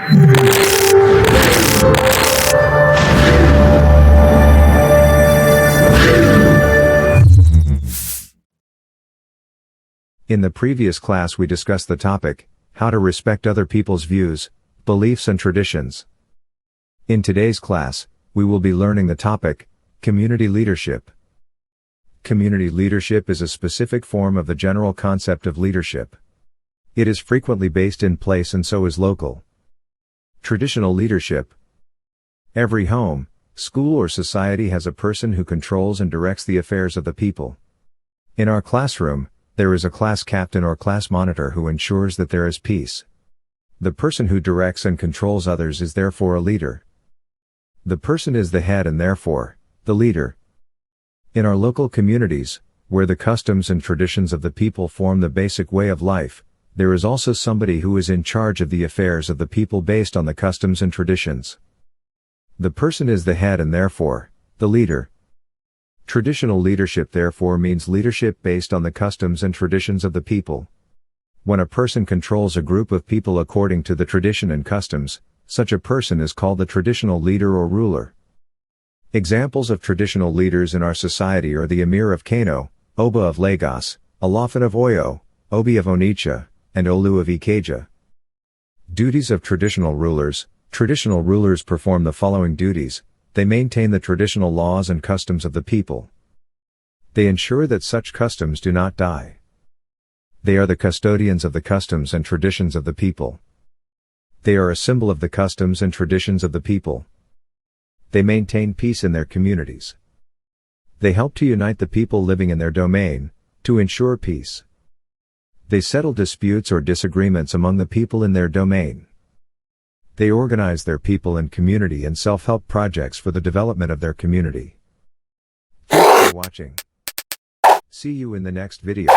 In the previous class we discussed the topic, how to respect other people's views, beliefs and traditions. In today's class, we will be learning the topic, community leadership. Community leadership is a specific form of the general concept of leadership. It is frequently based in place and so is local. Traditional leadership. Every home, school or society has a person who controls and directs the affairs of the people. In our classroom, there is a class captain or class monitor who ensures that there is peace. The person who directs and controls others is therefore a leader. The person is the head and therefore, the leader. In our local communities, where the customs and traditions of the people form the basic way of life, there is also somebody who is in charge of the affairs of the people based on the customs and traditions. The person is the head and therefore, the leader. Traditional leadership therefore means leadership based on the customs and traditions of the people. When a person controls a group of people according to the tradition and customs, such a person is called the traditional leader or ruler. Examples of traditional leaders in our society are the Emir of Kano, Oba of Lagos, Alafin of Oyo, Obi of Onitsha, and Olu of Ikeja. Duties of traditional rulers. Traditional rulers perform the following duties. They maintain the traditional laws and customs of the people. They ensure that such customs do not die. They are the custodians of the customs and traditions of the people. They are a symbol of the customs and traditions of the people. They maintain peace in their communities. They help to unite the people living in their domain, to ensure peace. They settle disputes or disagreements among the people in their domain. They organize their people in community and self-help projects for the development of their community. Thanks for watching. See you in the next video.